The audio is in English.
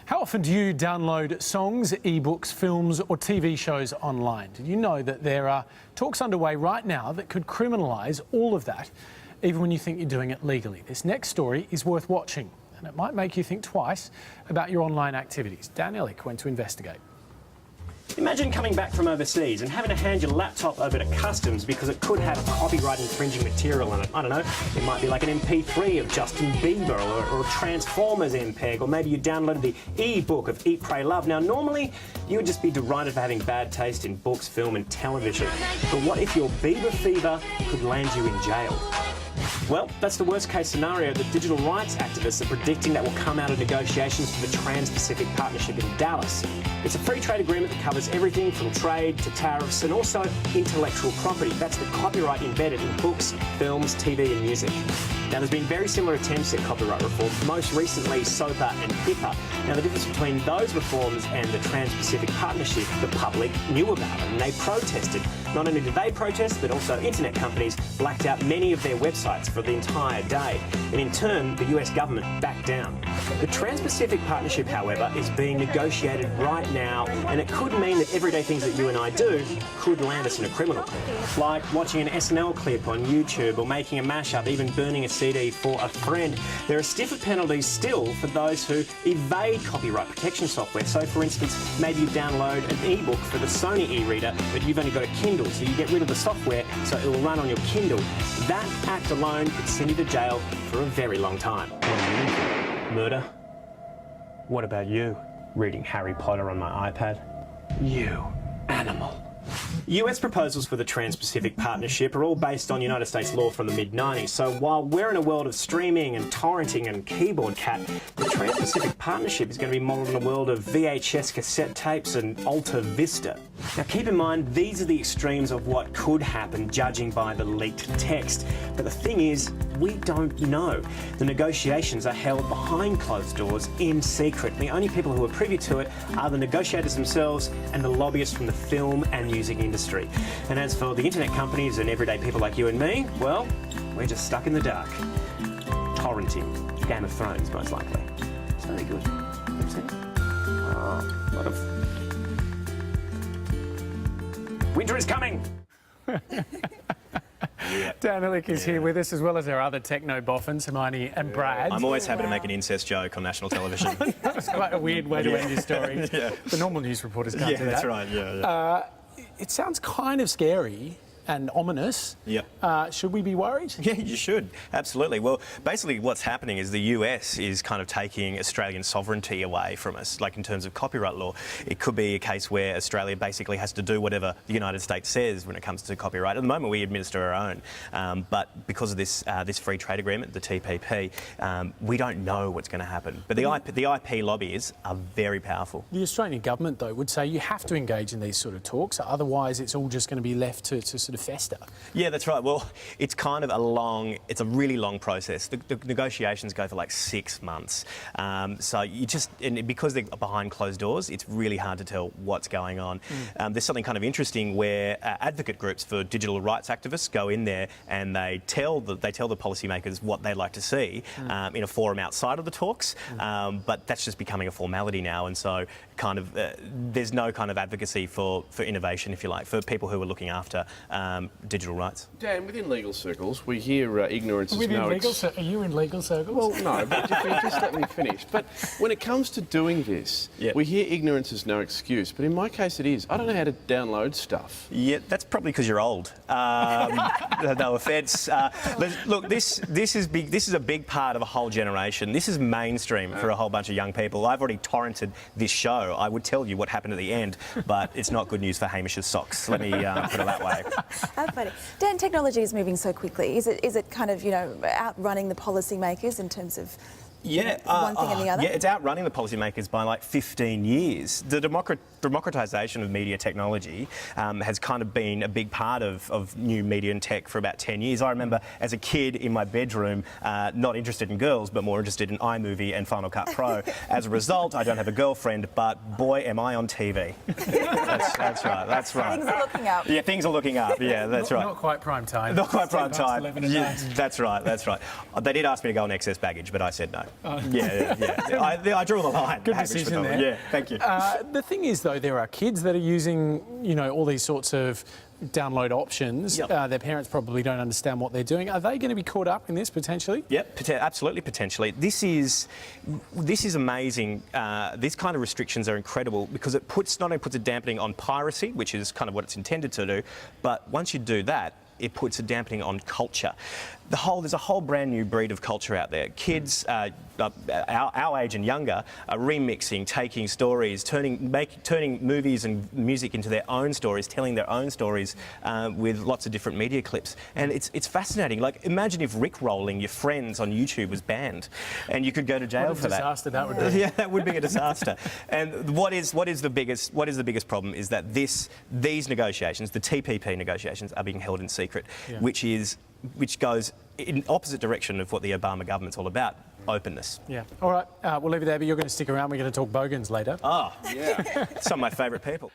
How often do you download songs, ebooks, films or TV shows online? Did you know that there are talks underway right now that could criminalise all of that, even when you think you're doing it legally? This next story is worth watching, and it might make you think twice about your online activities. Dan Ilic went to investigate. Imagine coming back from overseas and having to hand your laptop over to customs because it could have copyright infringing material on it. I don't know, it might be like an MP3 of Justin Bieber or a Transformers MPEG, or maybe you downloaded the e-book of Eat, Pray, Love. Now, normally you would just be derided for having bad taste in books, film and television. But what if your Bieber fever could land you in jail? Well, that's the worst case scenario that digital rights activists are predicting that will come out of negotiations for the Trans-Pacific Partnership in Dallas. It's a free trade agreement that covers everything from trade to tariffs and also intellectual property. That's the copyright embedded in books, films, TV and music. Now, there's been very similar attempts at copyright reform, most recently SOPA and HIPAA. Now, the difference between those reforms and the Trans-Pacific Partnership, the public knew about it and they protested. Not only did they protest, but also internet companies blacked out many of their websites for the entire day. And in turn, the US government backed down. The Trans-Pacific Partnership, however, is being negotiated right now, and it could mean that everyday things that you and I do could land us in a criminal. Like watching an SNL clip on YouTube or making a mashup, even burning a CD for a friend. There are stiffer penalties still for those who evade copyright protection software. So, for instance, maybe you download an e-book for the Sony e-reader, but you've only got a Kindle, so you get rid of the software so it will run on your Kindle. That act alone could send you to jail for a very long time. Murder? What about you? Reading Harry Potter on my iPad? You animal. US proposals for the Trans-Pacific Partnership are all based on United States law from the mid-90s, so while we're in a world of streaming and torrenting and keyboard cat, the Trans-Pacific Partnership is going to be modelled in a world of VHS cassette tapes and Alta Vista. Now, keep in mind, these are the extremes of what could happen judging by the leaked text. But the thing is, we don't know. The negotiations are held behind closed doors in secret. The only people who are privy to it are the negotiators themselves and the lobbyists from the film and music industry. And as for the internet companies and everyday people like you and me, well, we're just stuck in the dark. Torrenting. Game of Thrones, most likely. It's very good. You've seen it? Oh, a lot of... Winter is coming! Dan Ilic is here with us, as well as our other techno boffins, Hermione and Brad. I'm always happy to make an incest joke on national television. That's quite a weird way to end your story. The normal news reporters can't do that. That's right, it sounds kind of scary and ominous. Yep. Should we be worried? Yeah, you should. Absolutely. Well, basically what's happening is the US is kind of taking Australian sovereignty away from us, like in terms of copyright law. It could be a case where Australia basically has to do whatever the United States says when it comes to copyright. At the moment, we administer our own. But because of this free trade agreement, the TPP, we don't know what's going to happen. But the IP lobbyists are very powerful. The Australian government, though, would say you have to engage in these sort of talks, otherwise it's all just going to be left to sort of fester. Yeah, that's right. Well, it's kind of it's a really long process. The negotiations go for like 6 months. So and because they're behind closed doors, it's really hard to tell what's going on. There's something kind of interesting where advocate groups for digital rights activists go in there and they tell the policymakers what they'd like to see in a forum outside of the talks. But that's just becoming a formality now, and so kind of there's no kind of advocacy for innovation, if you like, for people who are looking after digital rights. Dan, within legal circles, we hear ignorance is no... Are you in legal circles? Well, no, but just let me finish. But when it comes to doing this, we hear ignorance is no excuse, but in my case it is. I don't know how to download stuff. Yeah, that's probably because you're old. No offence. Look, this is a big part of a whole generation. This is mainstream for a whole bunch of young people. I've already torrented this show. I would tell you what happened at the end, but it's not good news for Hamish's socks. Let me put it that way. How funny. Dan, technology is moving so quickly. Is it kind of, outrunning the policymakers in terms of one thing and the other? Yeah, it's outrunning the policymakers by like 15 years. The democratisation of media technology has kind of been a big part of new media and tech for about 10 years. I remember as a kid in my bedroom, not interested in girls, but more interested in iMovie and Final Cut Pro. As a result, I don't have a girlfriend, but boy, am I on TV. That's right. Things are looking up. Yeah, things are looking up. Yeah, that's right. Not quite prime time. Not quite prime time. Yeah, that's right. They did ask me to go on excess baggage, but I said no. I draw the line. Good decision there. Yeah, thank you. The thing is, though, there are kids that are using, all these sorts of download options. Yep. Their parents probably don't understand what they're doing. Are they going to be caught up in this potentially? Yep, absolutely potentially. This is amazing. These kind of restrictions are incredible because it not only puts a dampening on piracy, which is kind of what it's intended to do, but once you do that, it puts a dampening on culture. There's a whole brand new breed of culture out there. Kids, our age and younger, are remixing, taking stories, turning movies and music into their own stories, telling their own stories with lots of different media clips. And it's fascinating. Like, imagine if Rickrolling your friends on YouTube was banned, and you could go to jail for that. What a disaster that would be. Yeah, that would be a disaster. And what is the biggest problem is that these negotiations, the TPP negotiations, are being held in secret, which goes in opposite direction of what the Obama government's all about, openness. Yeah. All right, we'll leave it there, but you're going to stick around. We're going to talk bogans later. Oh, yeah. Some of my favourite people.